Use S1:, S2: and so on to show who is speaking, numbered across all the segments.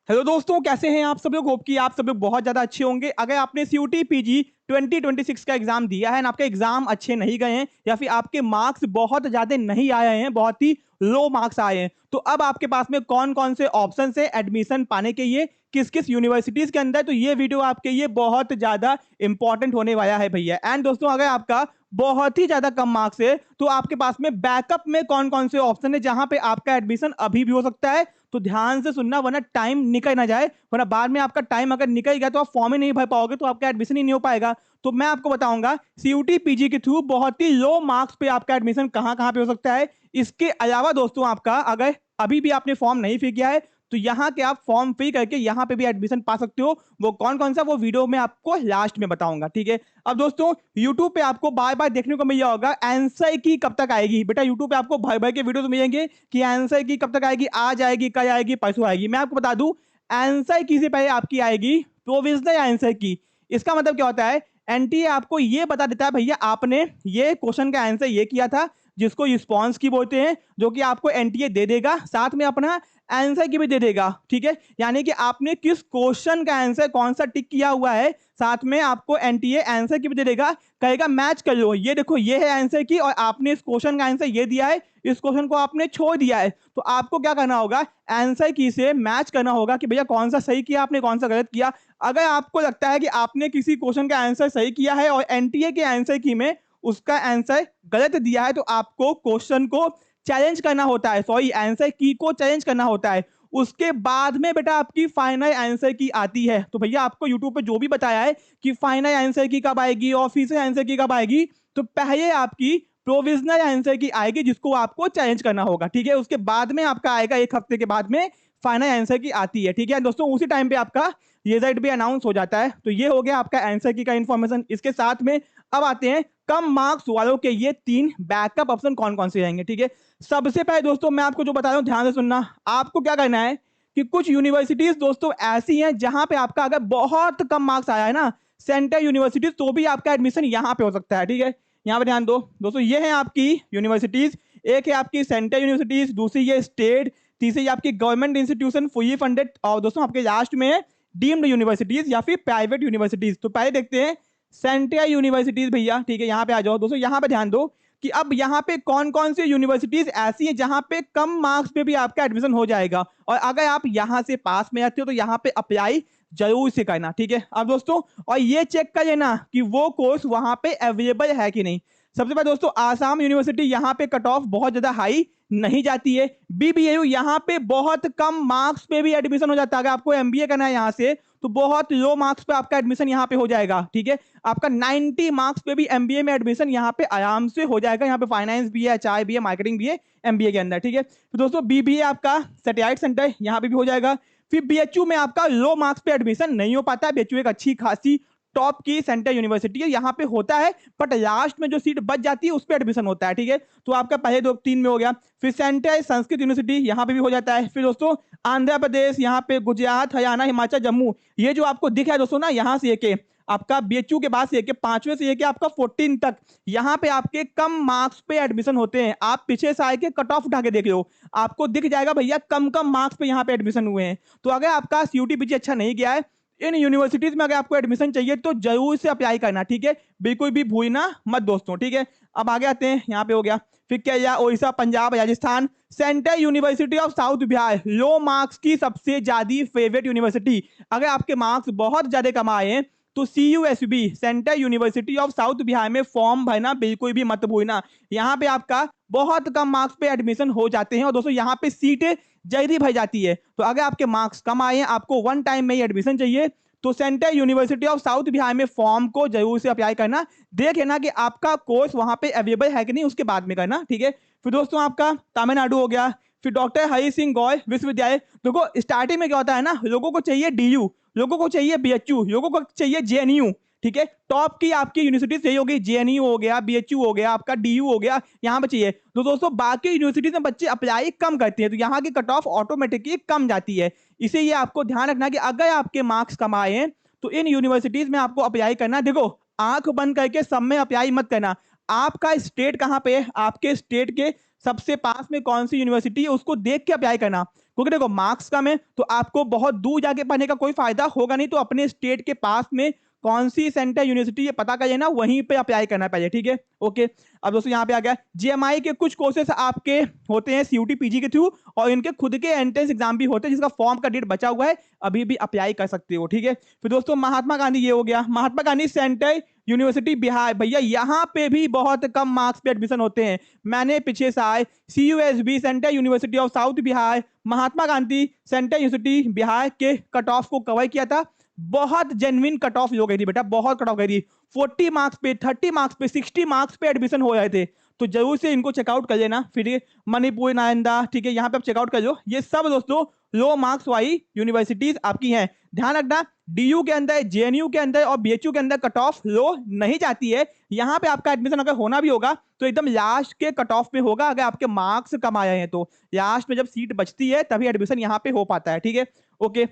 S1: Hello दोस्तों, कैसे हैं आप सब लोग। होप कि आप सब लोग बहुत ज़्यादा अच्छे होंगे। अगर आपने सीयूटी पीजी 2026 का एग्जाम दिया है ना, आपके एग्जाम अच्छे नहीं गए हैं या फिर आपके मार्क्स बहुत ज़्यादा नहीं आए हैं, बहुत ही लो मार्क्स आए हैं, तो अब आपके पास में कौन कौन से ऑप्शन है एडमिशन पाने के लिए, किस किस यूनिवर्सिटीज़ के अंदर, तो ये वीडियो आपके लिए बहुत ज़्यादा इंपॉर्टेंट होने वाला है भैया। एंड दोस्तों, अगर आपका बहुत ही ज़्यादा कम मार्क्स है तो आपके पास में बैकअप में कौन कौन से ऑप्शन है जहां पे आपका एडमिशन अभी भी हो सकता है। तो ध्यान से सुनना, वरना टाइम निकल ना जाए, वरना बाद में आपका टाइम अगर निकल गया तो आप फॉर्म ही नहीं भर पाओगे, तो आपका एडमिशन ही नहीं हो पाएगा। तो मैं आपको बताऊंगा सीयूटी पीजी के थ्रू बहुत ही लो मार्क्स पे आपका एडमिशन कहां कहां पे हो सकता है। इसके अलावा दोस्तों, आपका अगर अभी भी आपने फॉर्म नहीं फिल किया है तो यहाँ के आप फॉर्म फिल करके यहाँ पे भी एडमिशन पा सकते हो। वो कौन कौन सा, वो वीडियो में आपको लास्ट में बताऊंगा, ठीक है। अब दोस्तों, यूट्यूब पे आपको बार बार देखने को मिल जाएगा आंसर की कब तक आएगी। बेटा यूट्यूब पे आपको भर भर के वीडियो तो मिलेंगे कि आंसर की कब तक आएगी, आज आएगी, कल आएगी, परसों आएगी। मैं आपको बता दूं, आंसर की से पहले आपकी आएगी प्रोविजनल आंसर की। इसका मतलब क्या होता है, एनटीए आपको ये बता देता है भैया आपने ये क्वेश्चन का आंसर ये किया था, जिसको रिस्पॉन्स की बोलते हैं, जो कि आपको एनटीए दे देगा, साथ में अपना आंसर की भी दे देगा, ठीक है। यानी कि आपने किस क्वेश्चन का आंसर कौन सा टिक किया हुआ है, साथ में आपको एनटीए आंसर की भी दे देगा, कहेगा मैच कर लो, ये देखो ये है आंसर की और आपने इस क्वेश्चन का आंसर ये दिया है, इस क्वेश्चन को आपने छोड़ दिया है। तो आपको क्या करना होगा, आंसर की से मैच करना होगा कि भैया कौन सा सही किया आपने, कौन सा गलत किया। अगर आपको लगता है कि आपने किसी क्वेश्चन का आंसर सही किया है और एनटीए के आंसर की में उसका आंसर गलत दिया है, तो आपको क्वेश्चन को चैलेंज करना होता है, सॉरी आंसर की को चैलेंज करना होता है। उसके बाद में बेटा आपकी फाइनल आंसर की आती है। तो भैया आपको यूट्यूब पे जो भी बताया है कि फाइनल आंसर की कब आएगी, ऑफिशियल आंसर की कब आएगी, तो पहले आपकी प्रोविजनल आंसर की आएगी जिसको आपको चैलेंज करना होगा, ठीक है। उसके बाद में आपका आएगा एक हफ्ते के बाद में फाइनल आंसर की आती है, ठीक है दोस्तों। उसी टाइम पे आपका रिजल्ट भी अनाउंस हो जाता है। तो ये हो गया आपका आंसर की का इन्फॉर्मेशन। इसके साथ में अब आते हैं कम मार्क्स वालों के ये 3 बैकअप ऑप्शन कौन कौन से रहेंगे, ठीक है। सबसे पहले दोस्तों, मैं आपको जो बता रहा हूं ध्यान से सुनना। आपको क्या करना है कि कुछ यूनिवर्सिटीज दोस्तों ऐसी हैं जहां पे आपका अगर बहुत कम मार्क्स आया है ना, सेंट्रल यूनिवर्सिटीज, तो भी आपका एडमिशन यहां पे हो सकता है, ठीक है। यहां पे ध्यान दो दोस्तों, ये है आपकी यूनिवर्सिटीज। एक है आपकी सेंट्रल यूनिवर्सिटीज, दूसरी ये स्टेट, तीसरी आपकी गवर्नमेंट इंस्टीट्यूशन फुली फंडेड, और दोस्तों आपके लास्ट में है डीम्ड यूनिवर्सिटीज या फिर प्राइवेट यूनिवर्सिटीज। तो पहले देखते हैं सेंट्रल यूनिवर्सिटीज भैया, ठीक है। यहाँ पे आ जाओ दोस्तों, यहाँ पे ध्यान दो कि अब यहाँ पे कौन कौन सी यूनिवर्सिटीज ऐसी हैं जहां पे कम मार्क्स पे भी आपका एडमिशन हो जाएगा, और अगर आप यहाँ से पास में आते हो तो यहाँ पे अप्लाई जरूर से करना, ठीक है। अब दोस्तों, और ये चेक कर लेना कि वो कोर्स वहां पे अवेलेबल है कि नहीं। सबसे पहले दोस्तों, आसाम यूनिवर्सिटी, यहाँ पे कट ऑफ बहुत ज्यादा हाई नहीं जाती है। बीबीएयू, यहाँ पे बहुत कम मार्क्स पे भी एडमिशन हो जाता है। अगर आपको एमबीए करना है यहाँ से तो बहुत लो मार्क्स पे आपका एडमिशन यहाँ पे हो जाएगा, ठीक है। आपका 90 मार्क्स पे भी एमबीए में एडमिशन यहाँ पे आराम से हो जाएगा। यहाँ पे फाइनेंस भी है, एचआर भी है, मार्केटिंग भी है एमबीए के अंदर, ठीक है। तो दोस्तों बीबीए आपका सैटेलाइट सेंटर यहाँ पे भी हो जाएगा। फिर बीएचयू में आपका लो मार्क्स पे एडमिशन नहीं हो पाता है। बीएचयू एक अच्छी खासी टॉप की सेंट्रल यूनिवर्सिटी है, यहाँ पे होता है, बट लास्ट में जो सीट बच जाती है उस पर एडमिशन होता है, ठीक है। तो आपका पहले 2-3 में हो गया। फिर सेंट्रल संस्कृत यूनिवर्सिटी, यहाँ पे भी हो जाता है। फिर दोस्तों आंध्र प्रदेश, यहाँ पे गुजरात, हरियाणा, हिमाचल, जम्मू, ये जो आपको दिख रहा है दोस्तों ना, यहाँ से एक आपका बीएचयू के बाद से एक 5वें से एक आपका 14 तक, यहाँ पे आपके कम मार्क्स पे एडमिशन होते हैं। आप पीछे से आए के कट ऑफ उठा के देख लो, आपको दिख जाएगा भैया कम कम मार्क्स पे यहाँ पे एडमिशन हुए हैं। तो अगर आपका सीयूटी पीजी अच्छा नहीं गया है, इन यूनिवर्सिटीज में अगर आपको एडमिशन चाहिए तो जरूर से अप्लाई करना, ठीक है। बिल्कुल भी भूलना मत दोस्तों, ठीक है। अब आगे आते हैं, यहाँ पे हो गया फिर क्या, Odisha, Punjab, Rajasthan, central university of south Bihar, low marks की सबसे ज्यादा फेवरेट यूनिवर्सिटी। अगर आपके मार्क्स बहुत ज्यादा कम आए हैं तो CUSB, central university of south Bihar में फॉर्म भरना बिल्कुल भी मत भूलना। यहाँ पे आपका बहुत कम मार्क्स पे एडमिशन हो जाते हैं और दोस्तों यहाँ पे सीटें जल्दी भर जाती है। तो अगर आपके मार्क्स कम आए हैं, आपको वन टाइम में ही एडमिशन चाहिए, तो central university of south Bihar में फॉर्म को जरूर से अप्लाई करना। देख लेना कि आपका कोर्स वहां पे अवेलेबल है कि नहीं, उसके बाद में करना, ठीक है। फिर दोस्तों आपका तमिलनाडु हो गया। फिर डॉक्टर हरि सिंह गौर विश्वविद्यालय। देखो स्टार्टिंग में क्या होता है ना, लोगों को चाहिए डीयू, लोगों को चाहिए बीएचयू, लोगों को चाहिए जेएनयू, ठीक है। टॉप की आपकी यूनिवर्सिटी चाहिए होगी, जेएनयू हो गया, बीएचयू हो गया, आपका डीयू हो गया, यहाँ पे चाहिए। तो दोस्तों बाकी यूनिवर्सिटी में बच्चे अप्लाई कम करते हैं, तो यहाँ की कट ऑफ ऑटोमेटिकली कम जाती है। इसे ये आपको ध्यान रखना कि अगर आपके मार्क्स कम आए हैं तो इन यूनिवर्सिटीज में आपको अप्लाई करना। देखो आंख बंद करके सब में अप्लाई मत करना। आपका स्टेट कहाँ पे है, आपके स्टेट के सबसे पास में कौन सी यूनिवर्सिटी है उसको देख के अप्लाई करना। क्योंकि देखो मार्क्स कम है तो आपको बहुत दूर जाके पढ़ने का कोई फायदा होगा नहीं, तो अपने स्टेट के पास में कौन सी सेंटर यूनिवर्सिटी ये पता करिए ना, वहीं पे अप्लाई करना पड़ेगा, ठीक है। ओके, अब दोस्तों यहाँ पे आ गया जीएमआई के कुछ कोर्सेस आपके होते हैं सीयूटी पीजी के थ्रू, और इनके खुद के एंट्रेंस एग्जाम भी होते हैं जिसका फॉर्म का डेट बचा हुआ है, अभी भी अप्लाई कर सकते हो, ठीक है। फिर दोस्तों महात्मा गांधी ये हो गया, महात्मा गांधी सेंटर यूनिवर्सिटी बिहार, भैया यहाँ पे भी बहुत कम मार्क्स पे एडमिशन होते हैं। मैंने पिछले साल CUSB central university of south Bihar, Mahatma Gandhi central university Bihar के कट ऑफ को कवर किया था। बहुत जेन्युइन कट ऑफ हो गई थी बेटा, बहुत कट ऑफ गई थी। 40 मार्क्स पे, 30 मार्क्स पे, 60 मार्क्स पे एडमिशन हो रहे थे, तो जरूर से इनको चेकआउट कर लेना। फिर मणिपुर, नालंदा, ठीक है, यहाँ पे आप चेकआउट कर लो। ये सब दोस्तों लो मार्क्स वाली यूनिवर्सिटीज आपकी हैं। ध्यान रखना DU के अंदर, JNU के अंदर और BHU के अंदर कट ऑफ लो नहीं जाती है। यहाँ पे आपका एडमिशन अगर होना भी होगा तो एकदम लास्ट के कट ऑफ में होगा, अगर आपके मार्क्स कम आए हैं तो लास्ट में जब सीट बचती है तभी एडमिशन यहाँ पे हो पाता है, ठीक है। ओके,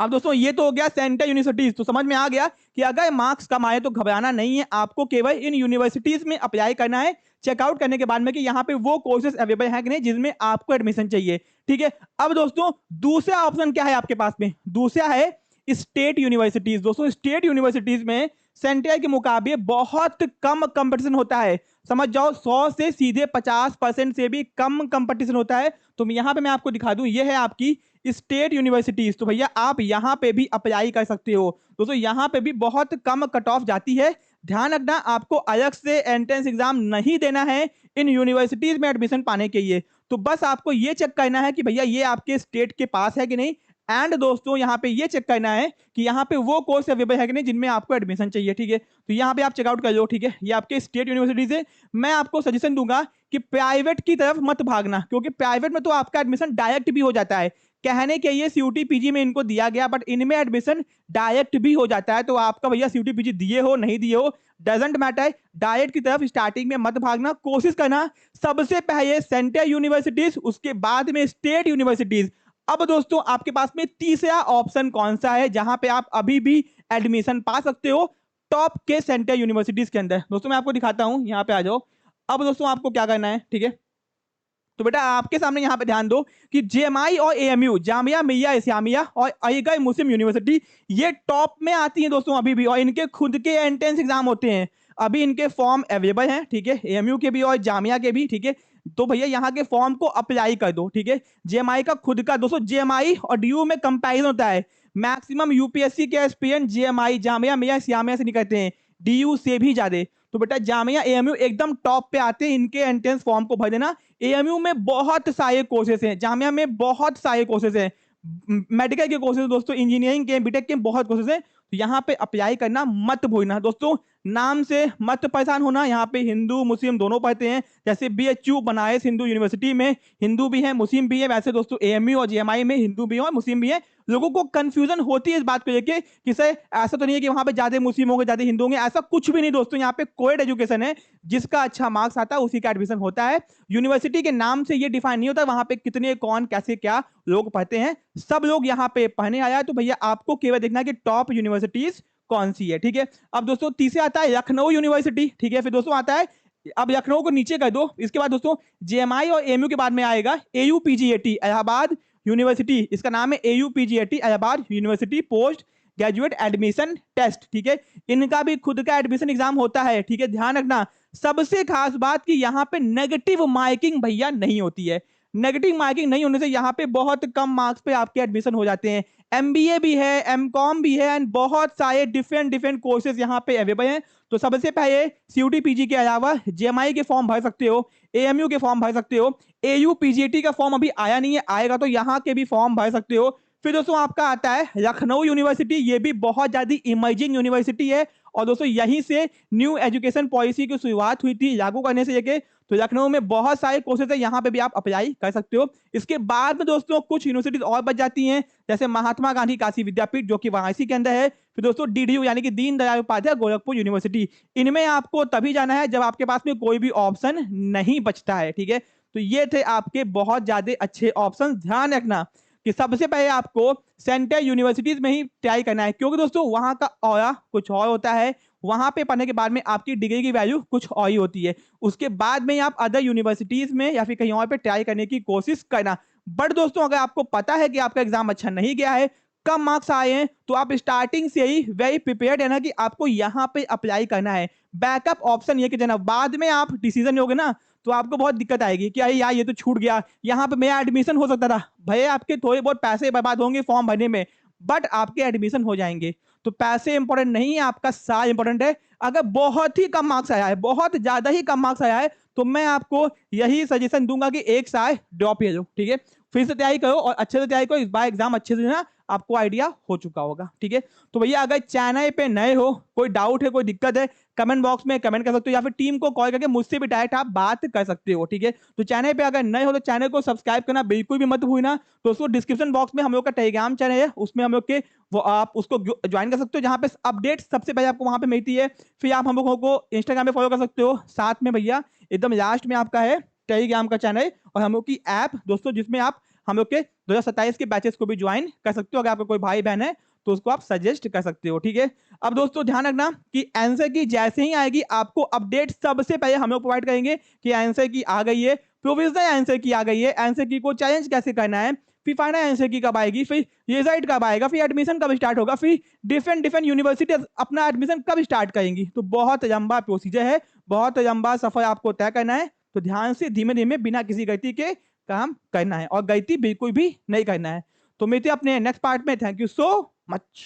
S1: अब दोस्तों ये तो हो गया सेंट्रल यूनिवर्सिटीज, तो समझ में आ गया कि अगर मार्क्स कम आए तो घबराना नहीं है, आपको केवल इन यूनिवर्सिटीज में अप्लाई करना है चेकआउट करने के बाद में कि यहाँ पे वो कोर्सेज अवेलेबल है कि नहीं जिसमें आपको एडमिशन चाहिए, ठीक है। अब दोस्तों दूसरा ऑप्शन क्या है आपके पास में, दूसरा है स्टेट यूनिवर्सिटीज। दोस्तों स्टेट यूनिवर्सिटीज में सेंट्रल के मुकाबले बहुत कम कंपटीशन होता है, समझ जाओ 100 से सीधे 50% से भी कम कंपटीशन होता है। तो यहाँ पे मैं आपको दिखा दूं, ये है आपकी स्टेट यूनिवर्सिटीज, तो भैया आप यहाँ पे भी अप्लाई कर सकते हो। दोस्तों यहाँ पे भी बहुत कम कट ऑफ जाती है। ध्यान रखना आपको अलग से एंट्रेंस एग्जाम नहीं देना है इन यूनिवर्सिटीज में एडमिशन पाने के लिए, तो बस आपको ये चेक करना है कि भैया ये आपके स्टेट के पास है कि नहीं, एंड दोस्तों यहाँ पे ये चेक करना है कि यहाँ पे वो कोर्स अवेलेबल है कि नहीं जिनमें आपको एडमिशन चाहिए, ठीक है। तो यहाँ पे आप चेकआउट कर लो, ठीक है, ये आपके स्टेट यूनिवर्सिटी से। मैं आपको सजेशन दूंगा कि प्राइवेट की तरफ मत भागना, क्योंकि प्राइवेट में तो आपका एडमिशन डायरेक्ट भी हो जाता है। कहने के ये CUT PG में इनको दिया गया, बट इनमें एडमिशन डायरेक्ट भी हो जाता है। तो आपका भैया CUT PG दिए हो नहीं दिए हो डजेंट मैटर, डायरेक्ट की तरफ स्टार्टिंग में मत भागना, कोशिश करना सबसे पहले सेंट्रल यूनिवर्सिटीज, उसके बाद में स्टेट यूनिवर्सिटीज। अब दोस्तों आपके पास में तीसरा ऑप्शन कौन सा है जहां पे आप अभी भी एडमिशन पा सकते हो टॉप के सेंट्रल यूनिवर्सिटीज के अंदर। दोस्तों मैं आपको दिखाता हूं, यहाँ पे आ जाओ। अब दोस्तों आपको क्या करना है, ठीक है, तो बेटा आपके सामने यहाँ पे ध्यान दो कि JMI और AMU, जामिया मिल्लिया इस्लामिया और अलीगढ़ मुस्लिम यूनिवर्सिटी, ये टॉप में आती हैं दोस्तों अभी भी, और इनके खुद के एंट्रेंस एग्जाम होते हैं। अभी इनके फॉर्म अवेलेबल हैं, ठीक है, AMU के भी और जामिया के भी, ठीक है। तो भैया यहाँ के फॉर्म को अप्लाई कर दो, ठीक है। JMI का खुद का, दोस्तों JMI और DU में कंपैरिजन होता है, मैक्सिमम UPSC के एस्पिरेंट JMI जामिया मिल्लिया इस्लामिया से निकलते हैं, DU से भी ज्यादा। तो बेटा जामिया AMU एकदम टॉप पे आते हैं, इनके एंट्रेंस फॉर्म को भर देना। AMU में बहुत सारे कोर्सेज हैं, जामिया में बहुत सारे कोर्सेज हैं, मेडिकल के कोर्सेज दोस्तों, इंजीनियरिंग के, बीटेक के बहुत कोर्सेज हैं, तो यहाँ पे अप्लाई करना मत भूलना दोस्तों। नाम से मत परेशान होना, यहाँ पे हिंदू मुस्लिम दोनों पढ़ते हैं, जैसे BHU बनारस हिंदू यूनिवर्सिटी में हिंदू भी है मुस्लिम भी है, वैसे दोस्तों AMU और JMI में हिंदू भी है और मुस्लिम भी है। लोगों को कंफ्यूजन होती है इस बात को लेके कि सर ऐसा तो नहीं है कि वहां पे ज्यादा मुस्लिम होंगे ज्यादा हिंदू होंगे, ऐसा कुछ भी नहीं दोस्तों। यहाँ पे कोएड एजुकेशन है, जिसका अच्छा मार्क्स आता है उसी का एडमिशन होता है। यूनिवर्सिटी के नाम से ये डिफाइन नहीं होता वहां पे कितने कौन कैसे क्या लोग पढ़ते हैं, सब लोग यहाँ पे पढ़ने आया है। तो भैया आपको केवल देखना है कि टॉप यूनिवर्सिटीज कौन सी है, ठीक है। अब दोस्तों तीसरे आता है लखनऊ यूनिवर्सिटी, ठीक है। फिर दोस्तों आता है, अब लखनऊ को नीचे कर दो, इसके बाद दोस्तों JMI और AMU के बाद में आएगा AUPGAT इलाहाबाद यूनिवर्सिटी, इसका नाम है AUPGAT Allahabad university post graduate admission test, ठीक है। इनका भी खुद का एडमिशन एग्जाम होता है, ठीक है। ध्यान रखना सबसे खास बात कि यहाँ पे नेगेटिव मार्किंग भैया नहीं होती है, नेगेटिव मार्किंग नहीं होने से यहाँ पे बहुत कम मार्क्स पे आपके एडमिशन हो जाते हैं। MBA भी है, MCOM भी है, एंड बहुत सारे डिफरेंट कोर्सेज यहाँ पे अवेलेबल हैं। तो सबसे पहले CUT PG के अलावा JMI के फॉर्म भर सकते हो, AMU के फॉर्म भर सकते हो, AUPGAT का फॉर्म अभी आया नहीं है, आएगा तो यहाँ के भी फॉर्म भर सकते हो। फिर दोस्तों आपका आता है लखनऊ यूनिवर्सिटी, ये भी बहुत ज्यादा इमर्जिंग यूनिवर्सिटी है, और दोस्तों यहीं से न्यू एजुकेशन पॉलिसी की शुरुआत हुई थी लागू करने से लेके, तो लखनऊ में बहुत सारे कोर्सेज है, यहाँ पे भी आप अप्लाई कर सकते हो। इसके बाद में दोस्तों कुछ यूनिवर्सिटीज और बच जाती हैं, जैसे महात्मा गांधी काशी विद्यापीठ जो कि वाराणसी के अंदर है। फिर दोस्तों DDU यानी कि दीनदयाल उपाध्याय गोरखपुर यूनिवर्सिटी, इनमें आपको तभी जाना है जब आपके पास में कोई भी ऑप्शन नहीं बचता है, ठीक है। तो ये थे आपके बहुत ज्यादा अच्छे ऑप्शन। ध्यान रखना कि सबसे पहले आपको सेंट्रल यूनिवर्सिटीज में ही ट्राई करना है, क्योंकि दोस्तों वहां का ऑरा कुछ और होता है, वहां पे पढ़ने के बाद में आपकी डिग्री की वैल्यू कुछ और ही होती है। उसके बाद में आप अदर यूनिवर्सिटीज में या फिर कहीं और पे ट्राई करने की कोशिश करना, बट दोस्तों अगर आपको पता है कि आपका एग्जाम अच्छा नहीं गया है, कम मार्क्स आए हैं, तो आप स्टार्टिंग से ही वेरी प्रिपेयर्ड है ना कि आपको यहाँ पे अप्लाई करना है। बैकअप ऑप्शन ये कि जना बाद में आप डिसीजन लोगे ना तो आपको बहुत दिक्कत आएगी कि अरे यार ये तो छूट गया, यहाँ पे मेरा एडमिशन हो सकता था। भैया आपके थोड़े बहुत पैसे बर्बाद होंगे फॉर्म भरने में, बट आपके एडमिशन हो जाएंगे। तो पैसे इंपॉर्टेंट नहीं है, आपका साल इंपॉर्टेंट है। अगर बहुत ही कम मार्क्स आया है, बहुत ज्यादा ही कम मार्क्स आया है, तो मैं आपको यही सजेशन दूंगा कि एक साल ड्रॉप ले लो, ठीक है। फिर से तैयारी करो और अच्छे से तैयारी करो, इस बार एग्जाम अच्छे से ना आपको आइडिया हो चुका होगा, ठीक है। तो भैया अगर चैनल पे नए हो, कोई डाउट है, कोई दिक्कत है, कमेंट बॉक्स में कमेंट कर सकते हो या फिर टीम को कॉल करके मुझसे भी डायरेक्ट आप बात कर सकते हो, ठीक है। तो चैनल पे अगर नए हो तो चैनल को सब्सक्राइब करना बिल्कुल भी मत भूलना। तो उसको डिस्क्रिप्शन बॉक्स में हम लोग का टेलीग्राम चैनल है, उसमें हम लोग के वो आप उसको ज्वाइन कर सकते हो, जहां पे अपडेट सबसे पहले आपको वहां पे मिलती है। फिर आप हम लोगों को इंस्टाग्राम पे फॉलो कर सकते हो। साथ में भैया एकदम लास्ट में आपका है टेलीग्राम का चैनल और हम लोग की ऐप दोस्तों, जिसमें आप हम लोग के 2027 के बैचेस को भी ज्वाइन कर सकते हो। अगर आपका कोई भाई बहन है तो उसको आप सजेस्ट कर सकते हो, ठीक है। अब दोस्तों ध्यान रखना कि आंसर की जैसे ही आएगी आपको अपडेट सबसे पहले हम लोग प्रोवाइड करेंगे कि आंसर की आ गई है, प्रोविजनल आंसर की आ गई है, आंसर की को चैलेंज कैसे करना है, फिर फाइनल आंसर की कब आएगी, फिर रिजल्ट कब आएगा, फिर एडमिशन कब स्टार्ट होगा, फिर डिफरेंट डिफरेंट यूनिवर्सिटी अपना एडमिशन कब स्टार्ट करेंगी। तो बहुत लंबा प्रोसीजर है, बहुत लंबा सफर आपको तय करना है। तो ध्यान से धीमे धीमे बिना किसी गलती के काम करना है और गलती बिल्कुल भी नहीं करना है। तो मिलते हैं अपने नेक्स्ट पार्ट में। Thank you so much.